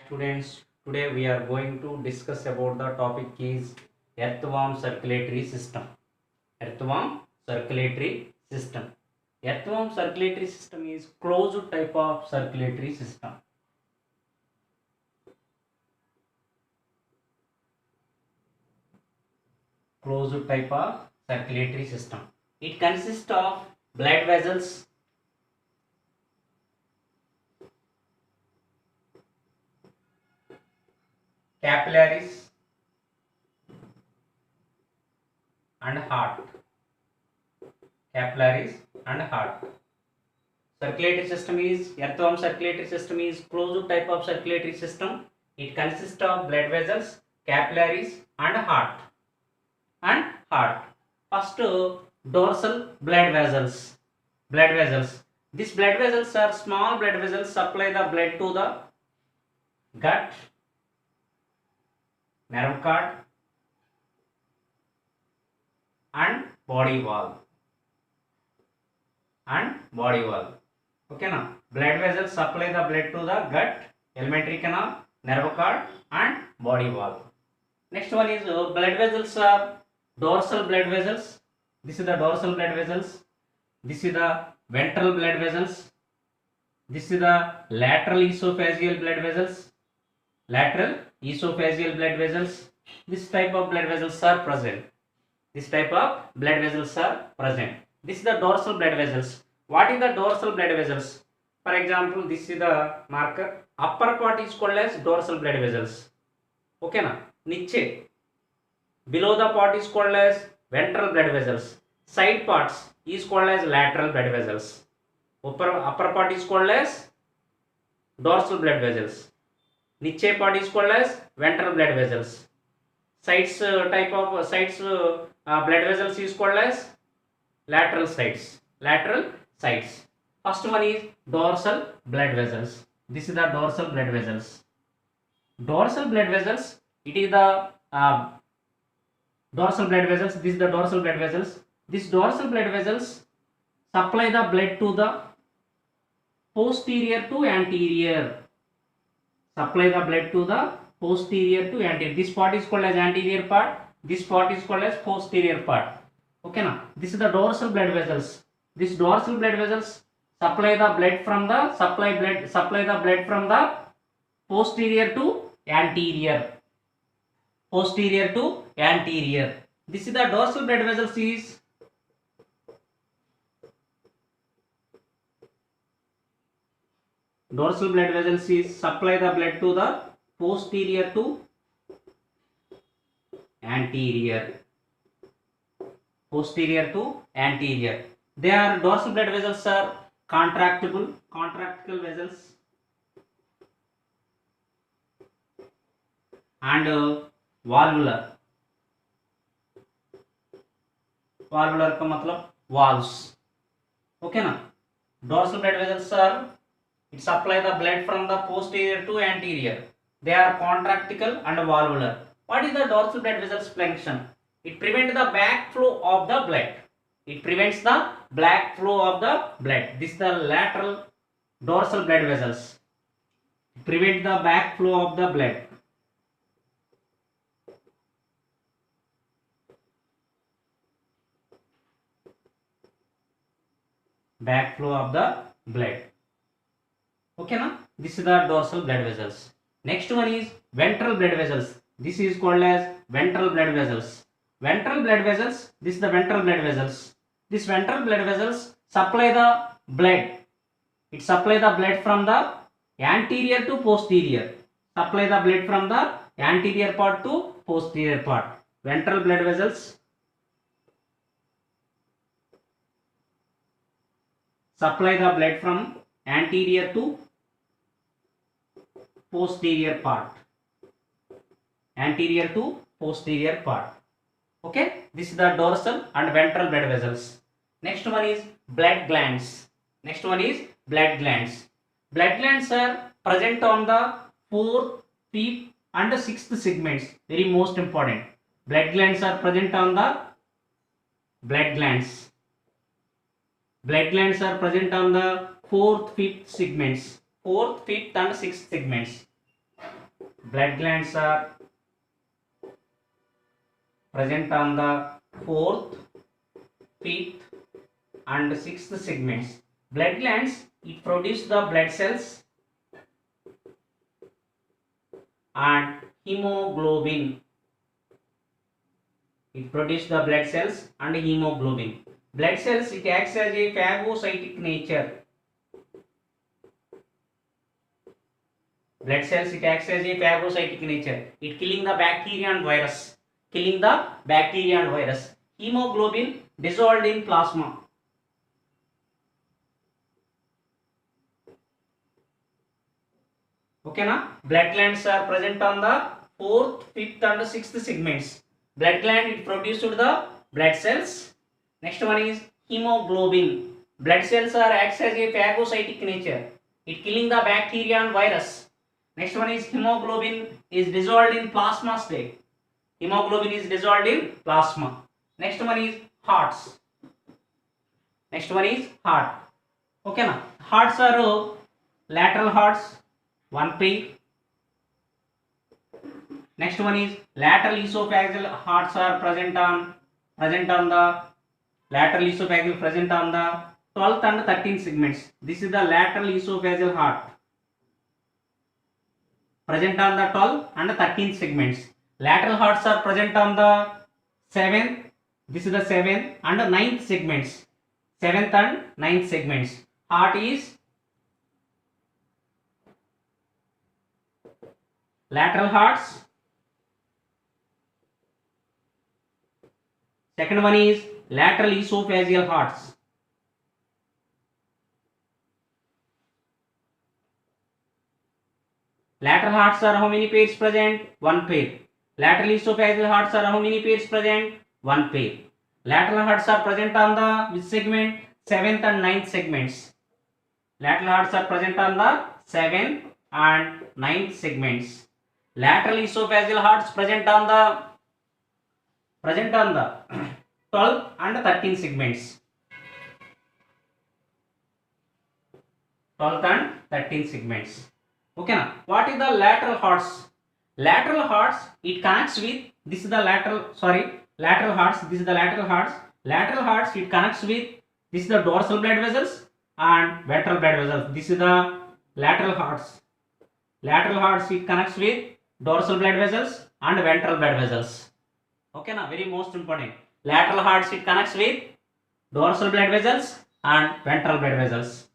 Students, today we are going to discuss about the topic is earthworm circulatory system. Earthworm circulatory system. Earthworm circulatory system is closed type of circulatory system. Closed type of circulatory system. It consists of blood vessels, capillaries, and heart. Capillaries and heart. Circulatory system is earthworm circulatory system is closed type of circulatory system. It consists of blood vessels, capillaries, and heart. First, dorsal blood vessels. Blood vessels. These blood vessels are small blood vessels. Supply the blood to the gut, nerve cord, and body wall. Okay now, blood vessels supply the blood to the gut, alimentary canal, nerve cord, and body wall. Next one is blood vessels are dorsal blood vessels. This is the dorsal blood vessels. This is the ventral blood vessels. This is the lateral esophageal blood vessels. Lateral esophageal blood vessels. This type of blood vessels are present. This type of blood vessels are present. This is the dorsal blood vessels. What is the dorsal blood vessels? For example, this is the marker. Upper part is called as dorsal blood vessels. Okay na? Niche. Below the part is called as ventral blood vessels. Side parts is called as lateral blood vessels. Upper part is called as dorsal blood vessels. Niche part is called as ventral blood vessels. Sides blood vessels is called as lateral sides. First one is dorsal blood vessels. This is the dorsal blood vessels. Dorsal blood vessels. It is the dorsal blood vessels. This is the dorsal blood vessels. These dorsal blood vessels supply the blood to the posterior to anterior. Supply the blood to the posterior to anterior. This part is called as anterior part. This part is called as posterior part. Okay now. This is the dorsal blood vessels. This dorsal blood vessels supply the blood from the posterior to anterior. Posterior to anterior. This is the dorsal blood vessels is supply the blood to the posterior to anterior. Posterior to anterior. Their dorsal blood vessels are contractible vessels, and valvular. Valvular का मतलब valves. Okay ना? Dorsal blood vessels are it supply the blood from the posterior to anterior. They are contractical and valvular. What is the dorsal blood vessels function? It prevents the backflow of the blood. It prevents the backflow of the blood. This is the lateral dorsal blood vessels. Prevent the backflow of the blood. Backflow of the blood. Okay na? This is the dorsal blood vessels. Next one is ventral blood vessels. This is called as ventral blood vessels. Ventral blood vessels. This is the ventral blood vessels. This ventral blood vessels supply the blood. It supply the blood from the anterior to posterior. Supply the blood from the anterior part to posterior part. Ventral blood vessels supply the blood from anterior to posterior part. Anterior to posterior part. Okay, this is the dorsal and ventral blood vessels. Next one is blood glands. Blood glands are present on the 4th, 5th and 6th segments. Very most important. Blood glands are present on the blood glands are present on the 4th, 5th segments. 4th, 5th and 6th segments. blood glands are present on the fourth, fifth and sixth segments. Blood glands, it produce the blood cells and hemoglobin. It produce the blood cells and hemoglobin. Blood cells, it acts as a phagocytic nature. Blood cells, it acts as a phagocytic nature. It killing the bacteria and virus. Killing the bacteria and virus. Hemoglobin dissolved in plasma. Okay na? Blood glands are present on the fourth, fifth and sixth segments. Blood gland, it produced the blood cells. Next one is hemoglobin. Blood cells are acts as a phagocytic nature. It killing the bacteria and virus. Next one is hemoglobin is dissolved in plasma state. Hemoglobin is dissolved in plasma. Next one is hearts. Next one is heart. Okay na? Hearts are lateral hearts, one pair. Next one is lateral esophageal hearts are present on the lateral esophageal present on the 12th and 13th segments. This is the lateral esophageal heart present on the 12th and 13th segments. Lateral hearts are present on the 7th. This is the 7th and 9th segments. 7th and 9th segments. Heart is lateral hearts. Second one is lateral esophageal hearts. Lateral hearts are how many pairs present? One pair. Lateral esophageal hearts are how many pairs present? One pair. Lateral hearts are present on the which segment? 7th and 9th segments. Lateral hearts are present on the 7th and 9th segments. Lateral esophageal hearts present on the 12th and 13th segments. 12th and 13th segments. Okay na? What is the lateral hearts? Lateral hearts, it connects with, this is the lateral hearts, this is the lateral hearts. Lateral hearts, it connects with, this is the dorsal blood vessels and ventral blood vessels. This is the lateral hearts. Lateral hearts, it connects with dorsal blood vessels and ventral blood vessels. Okay na? Very most important. Lateral hearts, it connects with dorsal blood vessels and ventral blood vessels.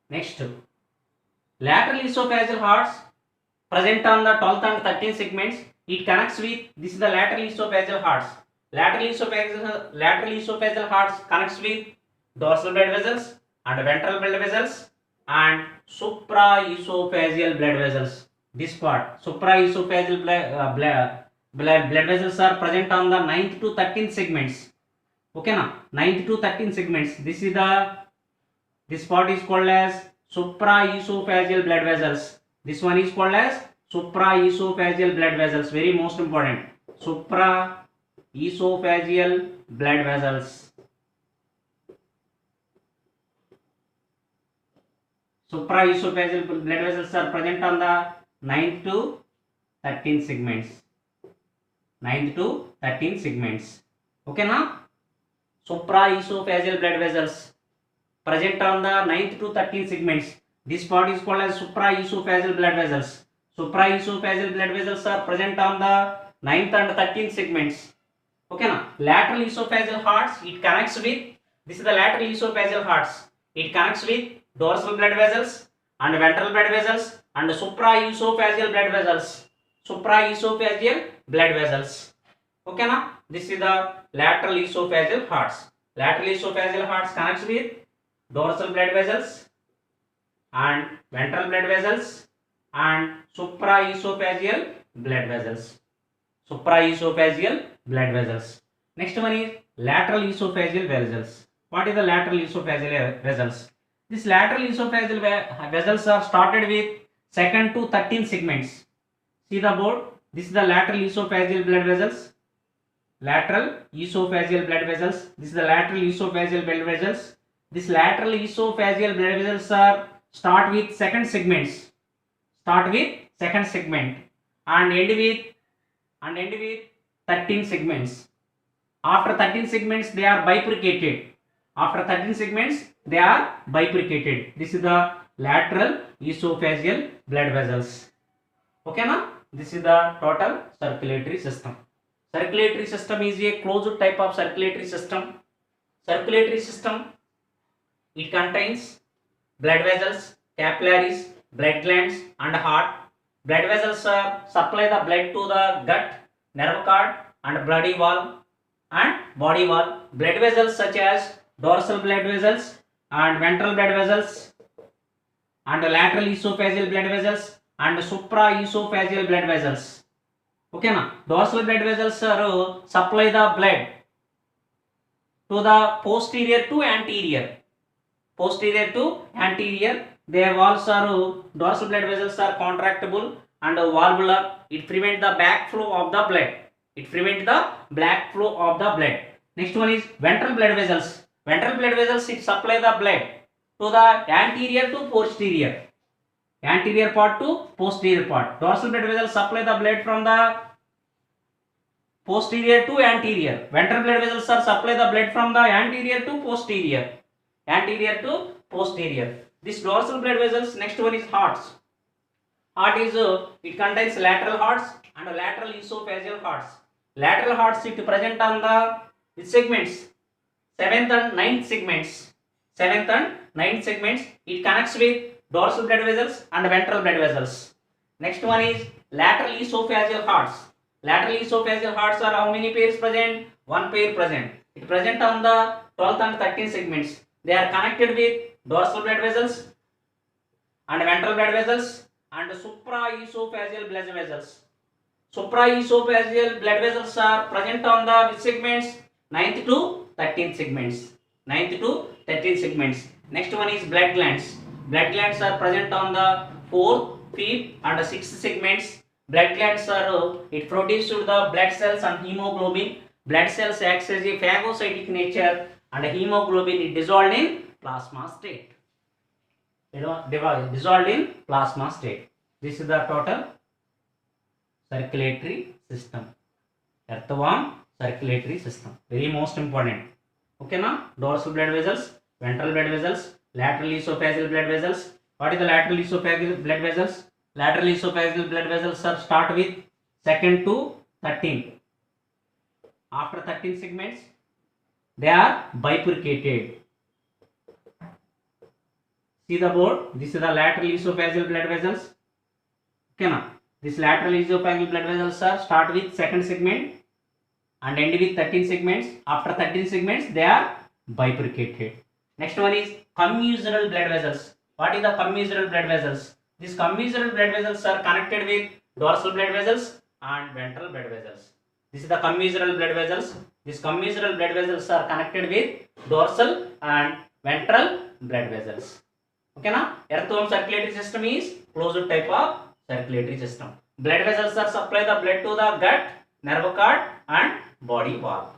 Next, lateral esophageal hearts present on the 12th and 13th segments. It connects with, this is the lateral esophageal hearts. Lateral esophageal hearts connects with dorsal blood vessels and ventral blood vessels and supraesophageal blood vessels. This part, supraesophageal blood vessels are present on the 9th to 13th segments. Okay na? 9th to 13th segments. This part is called as supraesophageal blood vessels. This one is called as supraesophageal blood vessels. Very most important. Supraesophageal blood vessels. Supraesophageal blood vessels are present on the 9th to 13th segments. 9th to 13th segments. Okay na? Supraesophageal blood vessels present on the 9th to 13th segments. This part is called as supraesophageal blood vessels. Supraesophageal blood vessels are present on the 9th and 13th segments. Okay na? Lateral esophageal hearts, it connects with, this is the lateral esophageal hearts. It connects with dorsal blood vessels and ventral blood vessels and supraesophageal blood vessels. Supraesophageal blood vessels. Okay na? This is the lateral esophageal hearts. Lateral esophageal hearts connects with dorsal blood vessels and ventral blood vessels and supraesophageal blood vessels. Supraesophageal blood vessels. Next one is lateral esophageal vessels. What is the lateral esophageal vessels? These lateral esophageal vessels are started with 2nd to 13th segments. See the board. This is the lateral esophageal blood vessels. Lateral esophageal blood vessels. This is the lateral esophageal blood vessels. This lateral esophageal blood vessels are start with second segment and end with 13 segments. After 13 segments they are bifurcated. This is the lateral esophageal blood vessels. Okay na? This is the total circulatory system. Circulatory system is a closed type of circulatory system. It contains blood vessels, capillaries, blood glands and heart. Blood vessels supply the blood to the gut, nerve cord and body wall and body wall. Blood vessels such as dorsal blood vessels and ventral blood vessels and lateral esophageal blood vessels and supraesophageal blood vessels. Okay na? Dorsal blood vessels supply the blood to the posterior to anterior. Their walls are dorsal blood vessels are contractible and valvular. It prevents the backflow of the blood. Next one is ventral blood vessels. It supply the blood to the anterior to posterior. Anterior part to posterior part. Dorsal blood vessels supply the blood from the posterior to anterior. Ventral blood vessels are supply the blood from the anterior to posterior. This dorsal blood vessels. Next one is hearts. Heart is it contains lateral hearts and lateral esophageal hearts. Lateral hearts it present on the segments 7th and 9th segments. It connects with dorsal blood vessels and ventral blood vessels. Next one is lateral esophageal hearts. Lateral esophageal hearts are how many pairs present? One pair present. It present on the 12th and 13th segments. They are connected with dorsal blood vessels and ventral blood vessels and supraesophageal blood vessels. Supraesophageal blood vessels are present on the segments 9th to 13th segments. Next one is blood glands. Blood glands are present on the 4th, 5th and 6th segments. Blood glands are it produces the blood cells and hemoglobin. Blood cells acts as a phagocytic nature and hemoglobin is dissolved in plasma state. This is the total circulatory system. Earthworm circulatory system. Very most important. Okay na? Dorsal blood vessels, ventral blood vessels, lateral esophageal blood vessels. What is the lateral esophageal blood vessels? Lateral esophageal blood vessels are start with 2nd to 13th. After 13 segments, they are bifurcated. See the board. This is the lateral esophageal blood vessels. Okay na? This lateral esophageal blood vessels are start with 2nd segment and end with 13 segments. After 13 segments, they are bifurcated. Next one is commissural blood vessels. What is the commissural blood vessels? These commissural blood vessels are connected with dorsal blood vessels and ventral blood vessels. This is the commissural blood vessels. These commissural blood vessels are connected with dorsal and ventral blood vessels. Okay na? Earthworm circulatory system is closed type of circulatory system. Blood vessels are supply the blood to the gut, nerve cord and body wall.